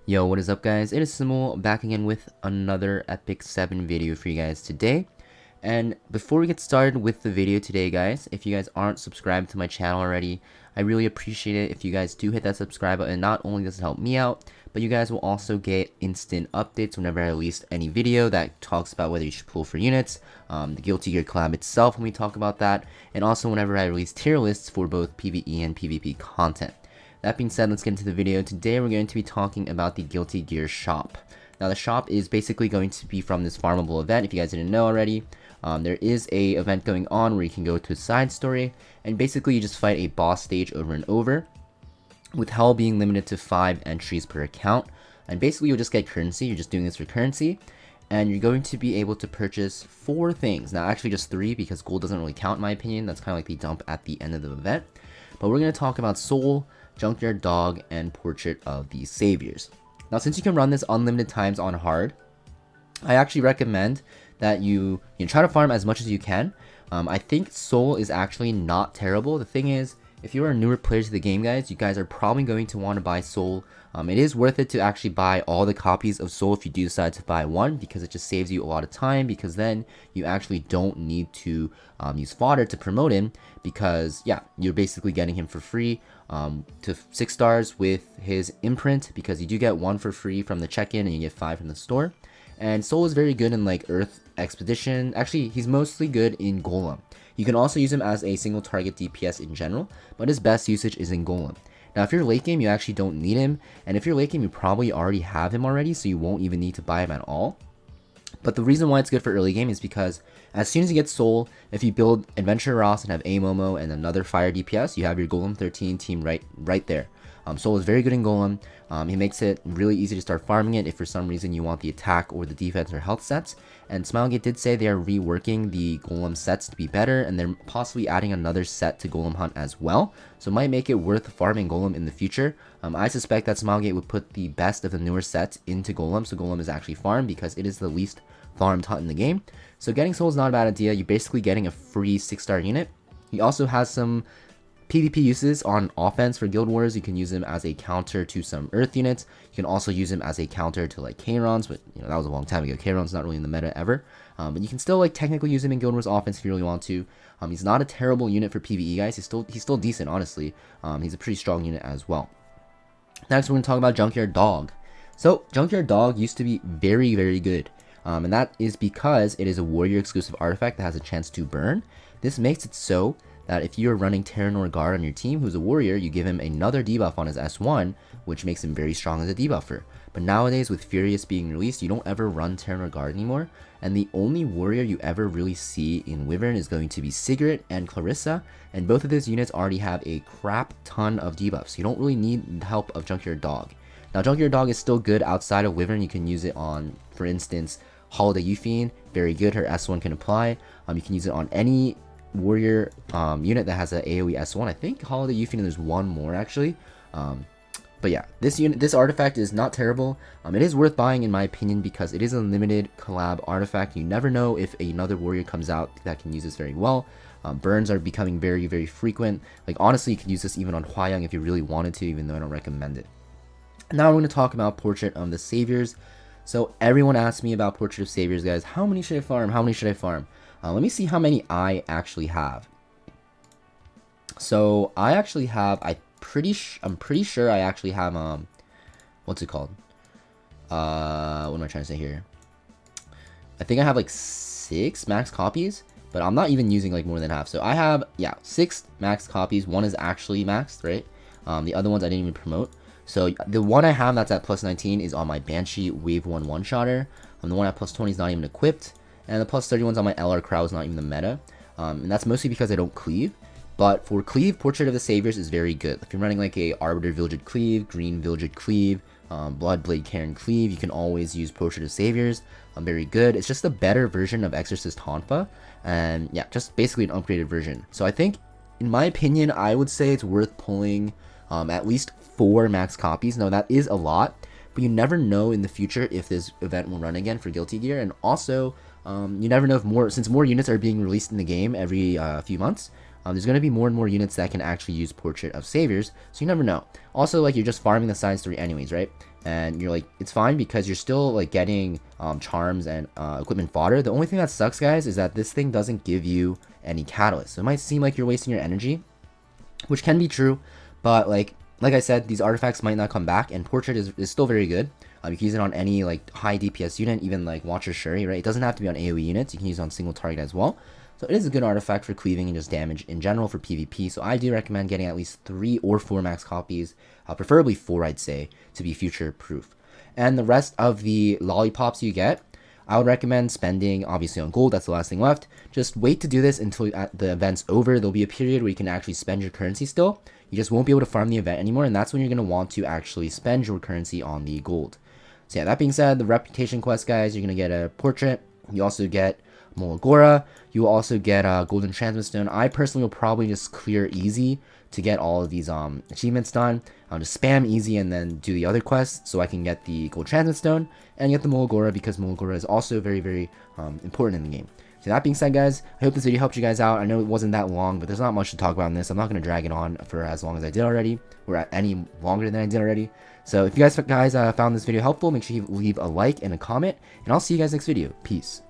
Yo, what is up guys? It is Samool back again with another Epic 7 video for you guys today. And before we get started with the video today guys, if you guys aren't subscribed to my channel already, I really appreciate it if you guys do hit that subscribe button. Not only does it help me out, but you guys will also get instant updates whenever I release any video that talks about whether you should pull for units, the Guilty Gear collab itself when we talk about that, and also whenever I release tier lists for both PvE and PvP content. That being said, let's get into the video. Today we're going to be talking about the Guilty Gear shop. Now the shop is basically going to be from this farmable event, if you guys didn't know already. There is a event going on where you can go to a side story, and basically you just fight a boss stage over and over, with hell being limited to 5 entries per account. And basically you'll just get currency, you're just doing this for currency, and you're going to be able to purchase 4 things. Now actually just 3, because gold doesn't really count in my opinion. That's kind of like the dump at the end of the event. But we're going to talk about Soul, Junkyard Dog, and Portrait of the Saviors. Now since you can run this unlimited times on hard, I actually recommend that you try to farm as much as you can. I think Soul is actually not terrible. The thing is, if you're a newer player to the game guys, you guys are probably going to want to buy Soul. It is worth it to actually buy all the copies of Soul if you do decide to buy one, because it just saves you a lot of time, because then you actually don't need to use fodder to promote him, because yeah, you're basically getting him for free to 6 stars with his imprint, because you do get 1 for free from the check-in and you get 5 from the store. And Soul is very good in like Earth Expedition. Actually, he's mostly good in Golem. You can also use him as a single target DPS in general, but his best usage is in Golem. Now if you're late game, you actually don't need him, and if you're late game, you probably already have him already, so you won't even need to buy him at all. But the reason why it's good for early game is because as soon as you get Soul, if you build Adventure Ross and have a Momo and another fire DPS, you have your Golem 13 team right there. Soul is very good in Golem. He makes it really easy to start farming it if for some reason you want the attack or the defense or health sets. And Smilegate did say they are reworking the Golem sets to be better, and they're possibly adding another set to Golem Hunt as well. So it might make it worth farming Golem in the future. I suspect that Smilegate would put the best of the newer sets into Golem, so Golem is actually farmed because it is the least farmed hunt in the game. So getting Soul is not a bad idea. You're basically getting a free 6-star unit. He also has some PvP uses on offense for Guild Wars. You can use him as a counter to some Earth units. You can also use him as a counter to like Charon's, but you know that was a long time ago. Charon's not really in the meta ever, but you can still like technically use him in Guild Wars offense if you really want to. He's not a terrible unit for PvE guys. He's still decent honestly. He's a pretty strong unit as well. Next we're going to talk about Junkyard Dog. So Junkyard Dog used to be very good, and that is because it is a warrior exclusive artifact that has a chance to burn. This makes it so that if you're running Terranor Guard on your team who's a warrior, you give him another debuff on his S1, which makes him very strong as a debuffer. But nowadays with Furious being released, you don't ever run Terranor Guard anymore, and the only warrior you ever really see in Wyvern is going to be Sigrid and Clarissa, and both of those units already have a crap ton of debuffs. You don't really need the help of Junkyard Dog. Now Junkyard Dog is still good outside of Wyvern. You can use it on, for instance, Holiday Euphine, very good, her S1 can apply. You can use it on any warrior unit that has an AoE S1. I think Holiday Euphine, and there's one more actually. But yeah, this artifact is not terrible. It is worth buying in my opinion because it is a limited collab artifact. You never know if another warrior comes out that can use this very well. Burns are becoming very frequent. Like honestly, you can use this even on Hwayang if you really wanted to, even though I don't recommend it. Now we're going to talk about Portrait of the Saviors. So everyone asked me about Portrait of Saviors guys. How many should I farm? How many should I farm? Let me see how many I actually have. So I actually have, I'm pretty sure I actually have what's it called? What am I trying to say here? I think I have like 6 max copies, but I'm not even using like more than half. So I have 6 max copies. One is actually maxed, right? The other ones I didn't even promote. So the one I have that's at plus 19 is on my Banshee Wave 1 one-shotter. The one at plus 20 is not even equipped. And the plus 31's on my LR Crow is not even the meta. And that's mostly because I don't cleave. But for cleave, Portrait of the Saviors is very good. If you're running like a Arbiter Vildred Cleave, Green Vildred Cleave, Bloodblade Karen Cleave, you can always use Portrait of Saviors. Very good. It's just a better version of Exorcist Hanfa. And yeah, just basically an upgraded version. So I think, in my opinion, I would say it's worth pulling at least 4 max copies. Now that is a lot, but you never know in the future if this event will run again for Guilty Gear. And also, you never know if since more units are being released in the game every few months, there's going to be more and more units that can actually use Portrait of Saviors, so you never know. Also, like, you're just farming the science 3 anyways, right? And you're like, it's fine because you're still like getting charms and equipment fodder. The only thing that sucks, guys, is that this thing doesn't give you any catalyst. So it might seem like you're wasting your energy, which can be true, but like I said, these artifacts might not come back, and Portrait is still very good. You can use it on any like high DPS unit, even like Watcher Shuri, right? It doesn't have to be on AoE units. You can use it on single target as well. So it is a good artifact for cleaving and just damage in general for PvP. So I do recommend getting at least 3 or 4 max copies, preferably 4, I'd say, to be future proof. And the rest of the lollipops you get, I would recommend spending obviously on gold. That's the last thing left. Just wait to do this until the event's over. There'll be a period where you can actually spend your currency still. You just won't be able to farm the event anymore, and that's when you're going to want to actually spend your currency on the gold. So yeah, that being said, the reputation quest, guys, you're going to get a portrait. You also get Molagora. You will also get a golden transmit stone. I personally will probably just clear easy to get all of these achievements done. I'll just spam easy and then do the other quests so I can get the gold transmit stone and get the Molagora, because Molagora is also very, very important in the game. So that being said, guys, I hope this video helped you guys out. I know it wasn't that long, but there's not much to talk about in this. I'm not going to drag it on for as long as I did already, or any longer than I did already. So if you guys found this video helpful, make sure you leave a like and a comment, and I'll see you guys next video. Peace.